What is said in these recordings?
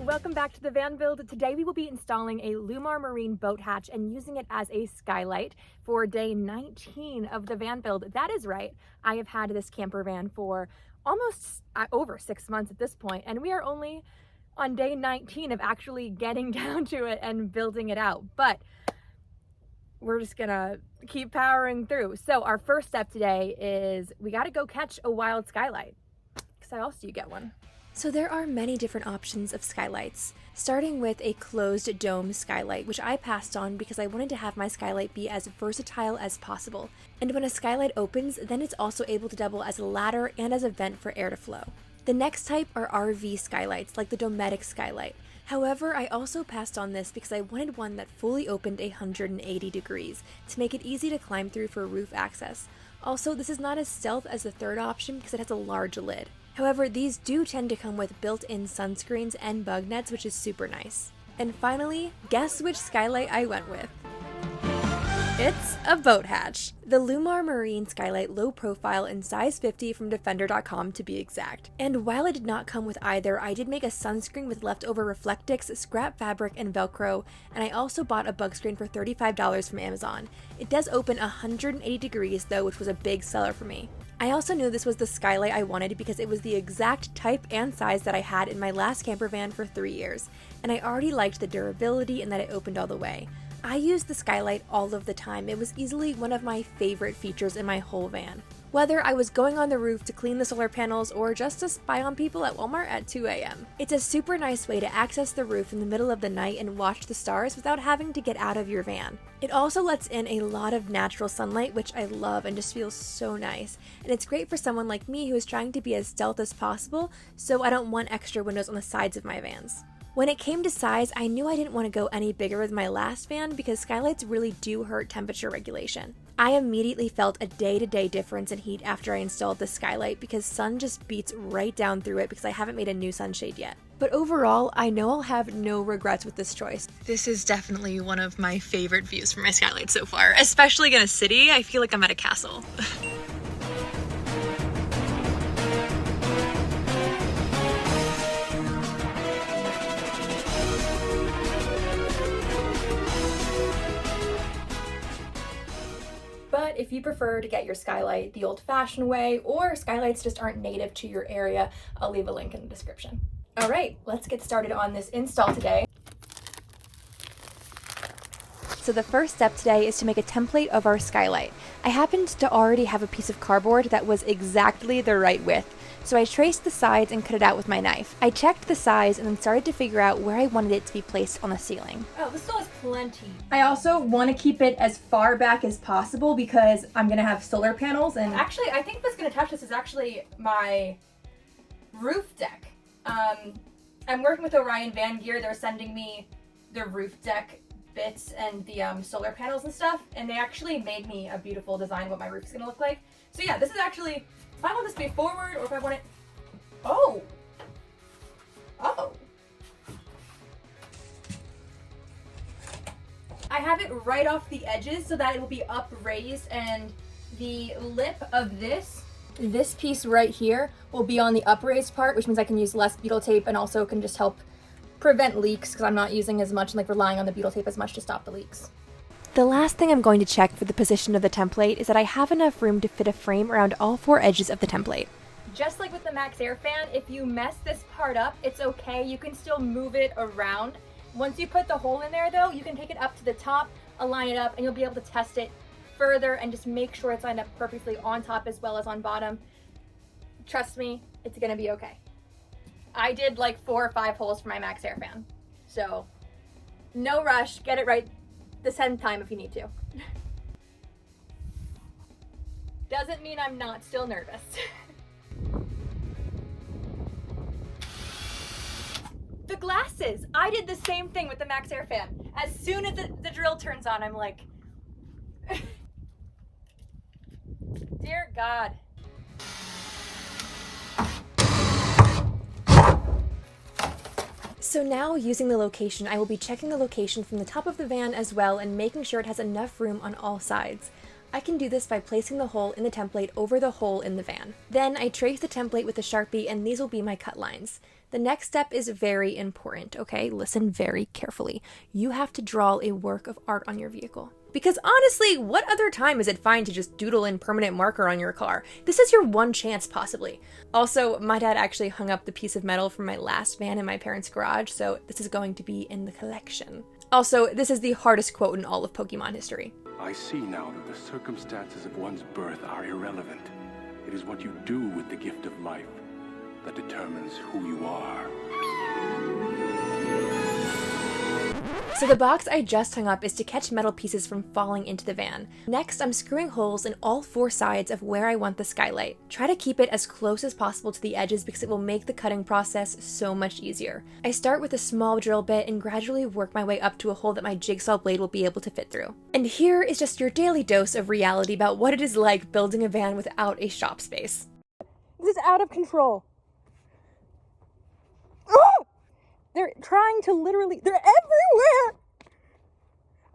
Welcome back to the van build. Today we will be installing a Lewmar Marine Boat Hatch and using it as a skylight for day 19 of the van build. That is right. I have had this camper van for almost over 6 months at this point, and we are only on day 19 of actually getting down to it and building it out. But we're just gonna keep powering through. So our first step today is we gotta go catch a wild skylight. Because how else do you get one? So there are many different options of skylights, starting with a closed dome skylight, which I passed on because I wanted to have my skylight be as versatile as possible. And when a skylight opens, then it's also able to double as a ladder and as a vent for air to flow. The next type are RV skylights, like the Dometic skylight. However, I also passed on this because I wanted one that fully opened 180 degrees to make it easy to climb through for roof access. Also, this is not as stealth as the third option because it has a large lid. However, these do tend to come with built-in sunscreens and bug nets, which is super nice. And finally, guess which skylight I went with? It's a boat hatch. The Lewmar Marine Skylight Low Profile in size 50 from Defender.com to be exact. And while it did not come with either, I did make a sunscreen with leftover Reflectix, scrap fabric, and Velcro, and I also bought a bug screen for $35 from Amazon. It does open 180 degrees though, which was a big seller for me. I also knew this was the skylight I wanted because it was the exact type and size that I had in my last camper van for 3 years, and I already liked the durability and that it opened all the way. I used the skylight all of the time. It was easily one of my favorite features in my whole van. Whether I was going on the roof to clean the solar panels or just to spy on people at Walmart at 2 a.m. It's a super nice way to access the roof in the middle of the night and watch the stars without having to get out of your van. It also lets in a lot of natural sunlight, which I love and just feels so nice. And it's great for someone like me who is trying to be as stealth as possible, so I don't want extra windows on the sides of my vans. When it came to size, I knew I didn't want to go any bigger with my last van because skylights really do hurt temperature regulation. I immediately felt a day-to-day difference in heat after I installed the skylight because sun just beats right down through it because I haven't made a new sunshade yet. But overall, I know I'll have no regrets with this choice. This is definitely one of my favorite views from my skylight so far, especially in a city. I feel like I'm at a castle. But if you prefer to get your skylight the old-fashioned way, or skylights just aren't native to your area, I'll leave a link in the description. All right, let's get started on this install today. So the first step today is to make a template of our skylight. I happened to already have a piece of cardboard that was exactly the right width, so I traced the sides and cut it out with my knife. I checked the size and then started to figure out where I wanted it to be placed on the ceiling. Oh, this still has plenty. I also want to keep it as far back as possible because I'm gonna have solar panels and... Actually, I think what's gonna touch this is actually my roof deck. I'm working with Orion Van Gear. They're sending me the roof deck bits and the solar panels and stuff, and they actually made me a beautiful design what my roof's gonna look like. So yeah, this is actually, if I want this to be forward or if I want it, oh, I have it right off the edges so that it will be upraised, and the lip of this piece right here will be on the upraised part, which means I can use less Butyl Tape and also can just help prevent leaks because I'm not using as much and like relying on the Butyl Tape as much to stop the leaks. The last thing I'm going to check for the position of the template is that I have enough room to fit a frame around all 4 edges of the template. Just like with the Max Air fan, if you mess this part up, it's okay. You can still move it around. Once you put the hole in there though, you can take it up to the top, align it up, and you'll be able to test it further and just make sure it's lined up perfectly on top as well as on bottom. Trust me, it's gonna be okay. I did like 4 or 5 holes for my Max Air fan. So no rush, get it right the 10th time if you need to. Doesn't mean I'm not still nervous. The glasses, I did the same thing with the Max Air fan. As soon as the drill turns on, I'm like, dear God. So now, using the location, I will be checking the location from the top of the van as well and making sure it has enough room on all sides. I can do this by placing the hole in the template over the hole in the van. Then I trace the template with a Sharpie, and these will be my cut lines. The next step is very important, okay? Listen very carefully. You have to draw a work of art on your vehicle. Because honestly, what other time is it fine to just doodle in permanent marker on your car? This is your one chance, possibly. Also, my dad actually hung up the piece of metal from my last van in my parents' garage, so this is going to be in the collection. Also, this is the hardest quote in all of Pokemon history. I see now that the circumstances of one's birth are irrelevant. It is what you do with the gift of life that determines who you are. So the box I just hung up is to catch metal pieces from falling into the van. Next, I'm screwing holes in all 4 sides of where I want the skylight. Try to keep it as close as possible to the edges because it will make the cutting process so much easier. I start with a small drill bit and gradually work my way up to a hole that my jigsaw blade will be able to fit through. And here is just your daily dose of reality about what it is like building a van without a shop space. This is out of control. Oh! They're trying to they're everywhere!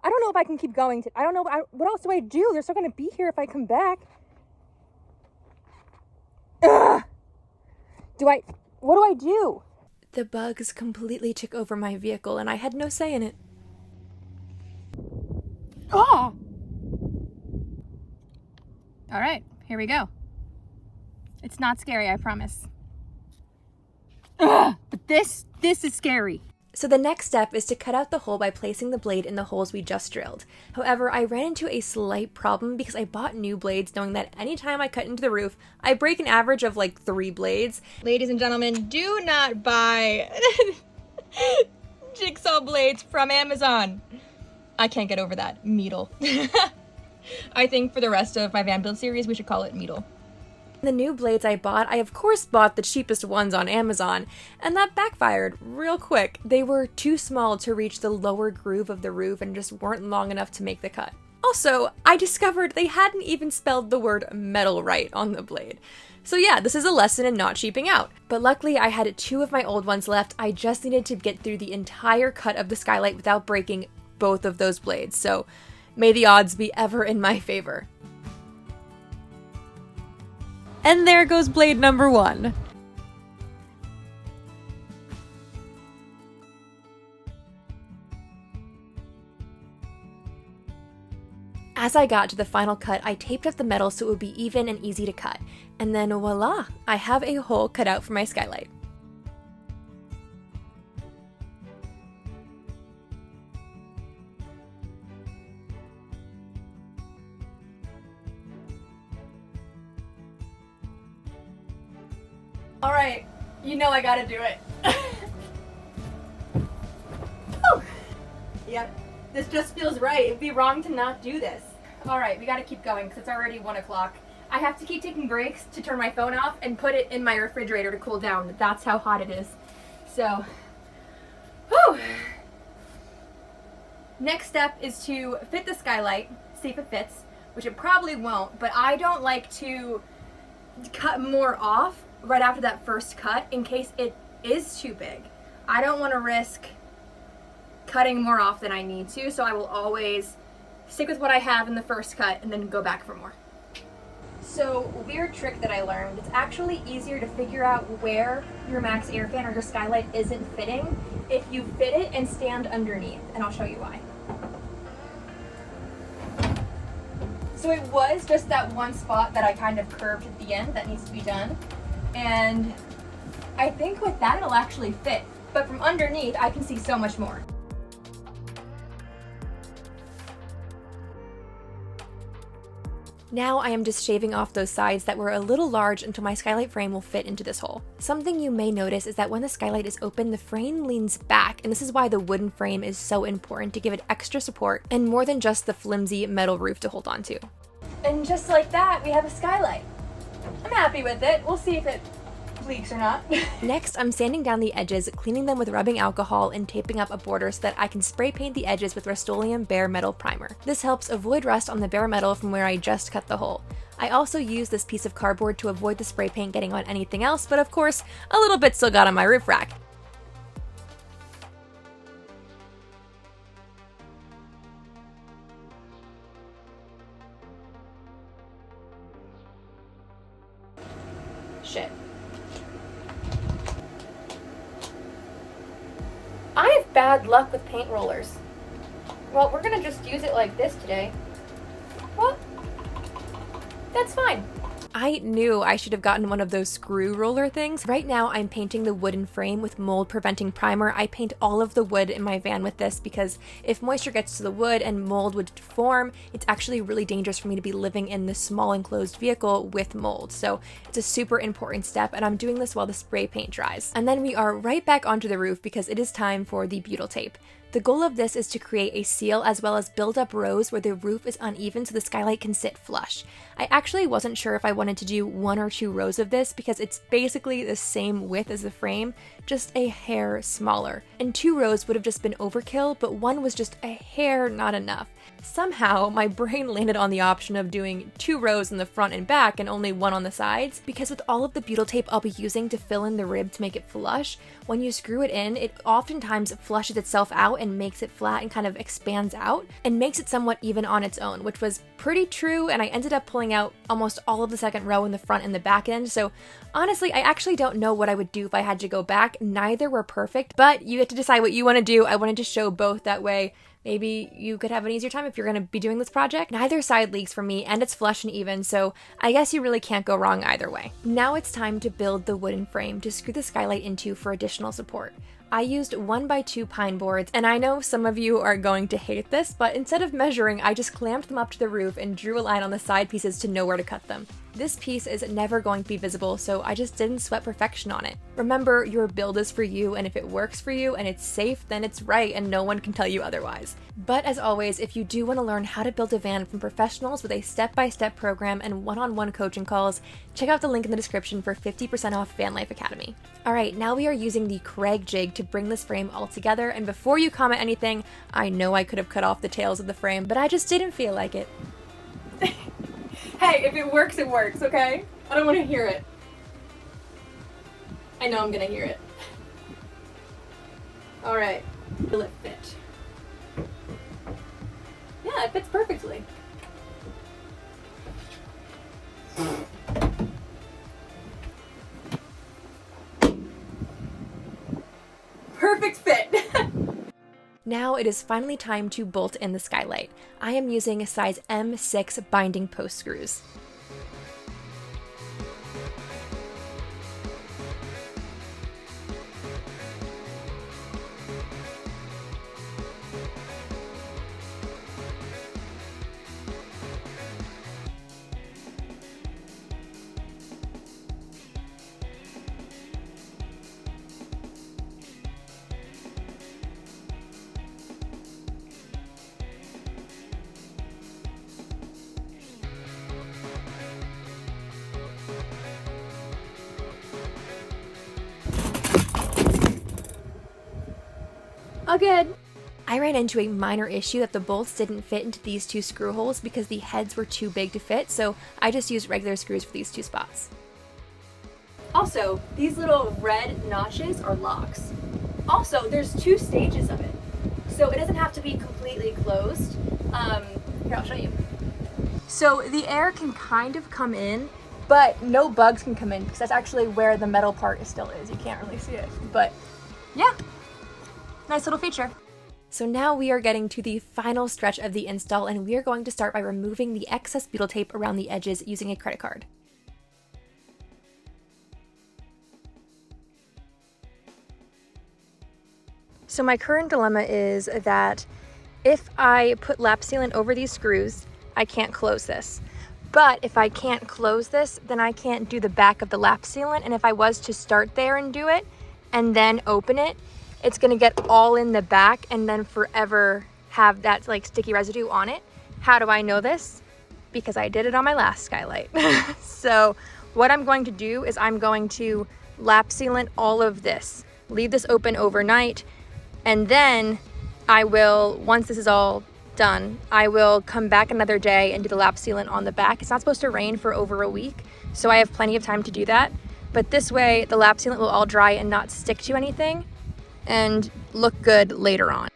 I don't know if I can keep going. I don't know, what else do I do? They're still going to be here if I come back. Ugh! What do I do? The bugs completely took over my vehicle and I had no say in it. Oh! All right, here we go. It's not scary, I promise. Ugh, but this is scary. So the next step is to cut out the hole by placing the blade in the holes we just drilled. However, I ran into a slight problem because I bought new blades knowing that anytime I cut into the roof, I break an average of like 3 blades. Ladies and gentlemen, do not buy jigsaw blades from Amazon. I can't get over that. Meedle. I think for the rest of my van build series, we should call it Meedle. The new blades I bought, I of course bought the cheapest ones on Amazon, and that backfired real quick. They were too small to reach the lower groove of the roof and just weren't long enough to make the cut. Also, I discovered they hadn't even spelled the word metal right on the blade. So yeah, this is a lesson in not cheaping out. But luckily I had 2 of my old ones left. I just needed to get through the entire cut of the skylight without breaking both of those blades, so may the odds be ever in my favor. And there goes blade number 1. As I got to the final cut, I taped up the metal so it would be even and easy to cut. And then voila, I have a hole cut out for my skylight. All right, you know I gotta do it. Oh. Yep, this just feels right. It'd be wrong to not do this. All right, we gotta keep going because it's already 1 o'clock. I have to keep taking breaks to turn my phone off and put it in my refrigerator to cool down. That's how hot it is. So, whew. Next step is to fit the skylight, see if it fits, which it probably won't, but I don't like to cut more off right after that first cut in case it is too big. I don't want to risk cutting more off than I need to, so I will always stick with what I have in the first cut and then go back for more. So, weird trick that I learned, it's actually easier to figure out where your max air fan or your skylight isn't fitting if you fit it and stand underneath, and I'll show you why. So it was just that one spot that I kind of curved at the end that needs to be done. And I think with that it'll actually fit, but from underneath I can see so much more. Now I am just shaving off those sides that were a little large until my skylight frame will fit into this hole. Something you may notice is that when the skylight is open, the frame leans back, and this is why the wooden frame is so important to give it extra support and more than just the flimsy metal roof to hold on to. And just like that, we have a skylight. I'm happy with it. We'll see if it leaks or not. Next, I'm sanding down the edges, cleaning them with rubbing alcohol and taping up a border so that I can spray paint the edges with Rustoleum bare metal primer. This helps avoid rust on the bare metal from where I just cut the hole. I also use this piece of cardboard to avoid the spray paint getting on anything else, but of course, a little bit still got on my roof rack. Shit. I have bad luck with paint rollers. Well, we're gonna just use it like this today. Well, that's fine. I knew I should have gotten one of those screw roller things. Right now, I'm painting the wooden frame with mold preventing primer. I paint all of the wood in my van with this because if moisture gets to the wood and mold would form, it's actually really dangerous for me to be living in this small enclosed vehicle with mold. So it's a super important step, and I'm doing this while the spray paint dries. And then we are right back onto the roof because it is time for the butyl tape. The goal of this is to create a seal as well as build up rows where the roof is uneven so the skylight can sit flush. I actually wasn't sure if I wanted to do 1 or 2 rows of this because it's basically the same width as the frame, just a hair smaller. And 2 rows would have just been overkill, but 1 was just a hair not enough. Somehow, my brain landed on the option of doing 2 rows in the front and back and only 1 on the sides, because with all of the butyl tape I'll be using to fill in the rib to make it flush, when you screw it in, it oftentimes flushes itself out and makes it flat and kind of expands out, and makes it somewhat even on its own, which was pretty true, and I ended up pulling out almost all of the second row in the front and the back end, so honestly, I actually don't know what I would do if I had to go back. Neither were perfect, but you get to decide what you want to do. I wanted to show both, that way maybe you could have an easier time if you're going to be doing this project. Neither side leaks for me, and it's flush and even, so I guess you really can't go wrong either way. Now it's time to build the wooden frame to screw the skylight into for additional support. I used 1x2 pine boards, and I know some of you are going to hate this, but instead of measuring, I just clamped them up to the roof and drew a line on the side pieces to know where to cut them. This piece is never going to be visible, so I just didn't sweat perfection on it. Remember, your build is for you, and if it works for you and it's safe, then it's right and no one can tell you otherwise. But as always, if you do want to learn how to build a van from professionals with a step-by-step program and one-on-one coaching calls, check out the link in the description for 50% off Van Life Academy. Alright, now we are using the Craig jig to bring this frame all together, and before you comment anything, I know I could have cut off the tails of the frame, but I just didn't feel like it. Hey, if it works, okay? I don't want to hear it. I know I'm gonna hear it. Alright, will it fit? Yeah, it fits perfectly. Perfect fit! Now it is finally time to bolt in the skylight. I am using size M6 binding post screws. All good. I ran into a minor issue that the bolts didn't fit into these 2 screw holes because the heads were too big to fit, so I just used regular screws for these 2 spots. Also, these little red notches are locks. Also, there's 2 stages of it, so it doesn't have to be completely closed. Here, I'll show you. So the air can kind of come in, but no bugs can come in because that's actually where the metal part still is. You can't really see it, but yeah. Nice little feature. So now we are getting to the final stretch of the install, and we are going to start by removing the excess butyl tape around the edges using a credit card. So my current dilemma is that if I put lap sealant over these screws, I can't close this. But if I can't close this, then I can't do the back of the lap sealant, and if I was to start there and do it, and then open it, it's gonna get all in the back and then forever have that like sticky residue on it. How do I know this? Because I did it on my last skylight. So what I'm going to do is I'm going to lap sealant all of this, leave this open overnight, and then I will, once this is all done, I will come back another day and do the lap sealant on the back. It's not supposed to rain for over a week, so I have plenty of time to do that. But this way the lap sealant will all dry and not stick to anything and look good later on.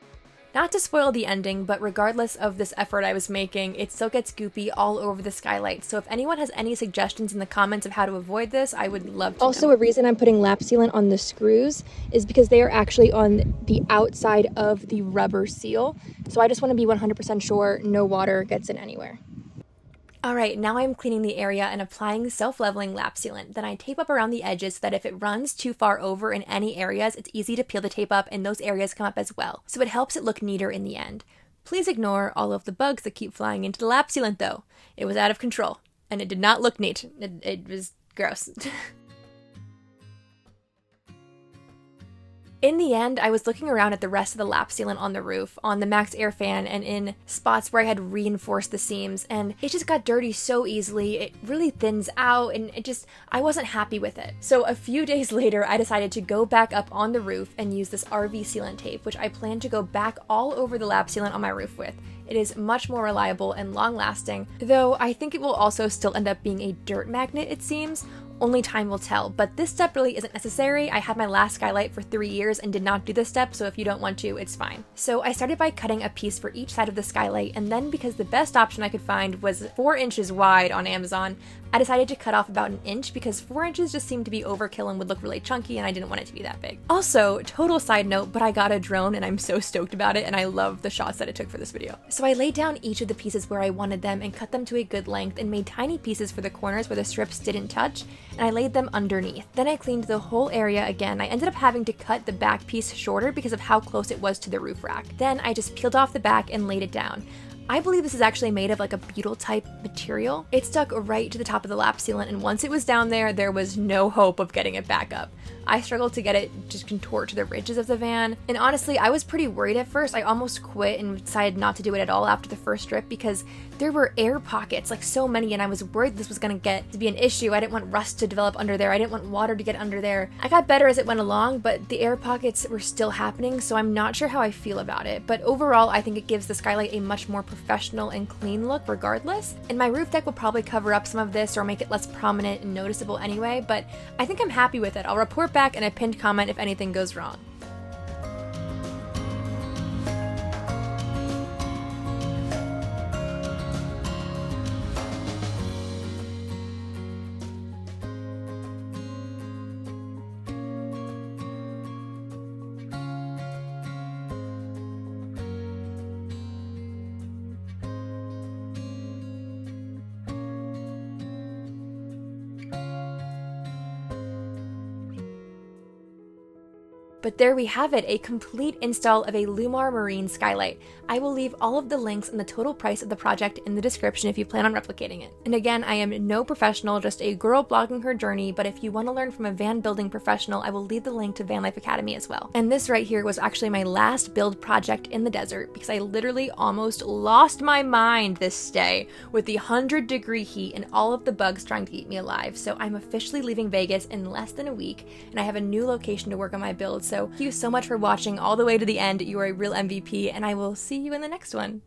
Not to spoil the ending, but regardless of this effort I was making, it still gets goopy all over the skylight. So if anyone has any suggestions in the comments of how to avoid this, I would love to Also, know. a reason I'm putting lap sealant on the screws is because they are actually on the outside of the rubber seal. So I just want to be 100% sure no water gets in anywhere. Alright, now I'm cleaning the area and applying self-leveling lap sealant. Then I tape up around the edges so that if it runs too far over in any areas, it's easy to peel the tape up and those areas come up as well. So it helps it look neater in the end. Please ignore all of the bugs that keep flying into the lap sealant though. It was out of control, and it did not look neat. It was gross. In the end, I was looking around at the rest of the lap sealant on the roof, on the max air fan, and in spots where I had reinforced the seams, and it just got dirty so easily. It really thins out, and I wasn't happy with it. So a few days later, I decided to go back up on the roof and use this RV sealant tape, which I plan to go back all over the lap sealant on my roof with. It is much more reliable and long-lasting, though I think it will also still end up being a dirt magnet, it seems. Only time will tell, but this step really isn't necessary. I had my last skylight for 3 years and did not do this step, so if you don't want to, it's fine. So I started by cutting a piece for each side of the skylight, and then because the best option I could find was 4 inches wide on Amazon, I decided to cut off about 1 inch because 4 inches just seemed to be overkill and would look really chunky, and I didn't want it to be that big. Also, total side note, but I got a drone and I'm so stoked about it, and I love the shots that it took for this video. So I laid down each of the pieces where I wanted them and cut them to a good length and made tiny pieces for the corners where the strips didn't touch, and I laid them underneath. Then I cleaned the whole area again. I ended up having to cut the back piece shorter because of how close it was to the roof rack. Then I just peeled off the back and laid it down. I believe this is actually made of like a butyl type material. It stuck right to the top of the lap sealant, and once it was down there was no hope of getting it back up. I struggled to get it just contort to the ridges of the van, and honestly, I was pretty worried at first. I almost quit and decided not to do it at all after the first strip because there were air pockets, like so many, and I was worried this was gonna get to be an issue. I didn't want rust to develop under there. I didn't want water to get under there. I got better as it went along, but the air pockets were still happening, so I'm not sure how I feel about it. But overall, I think it gives the skylight a much more professional and clean look regardless. And my roof deck will probably cover up some of this or make it less prominent and noticeable anyway, but I think I'm happy with it. I'll report back in a pinned comment if anything goes wrong. But there we have it, a complete install of a Lewmar Marine Skylight. I will leave all of the links and the total price of the project in the description if you plan on replicating it. And again, I am no professional, just a girl blogging her journey, but if you want to learn from a van building professional, I will leave the link to Van Life Academy as well. And this right here was actually my last build project in the desert because I literally almost lost my mind this stay with the 100-degree heat and all of the bugs trying to eat me alive. So I'm officially leaving Vegas in less than a week, and I have a new location to work on my build. So thank you so much for watching all the way to the end. You are a real MVP, and I will see you in the next one.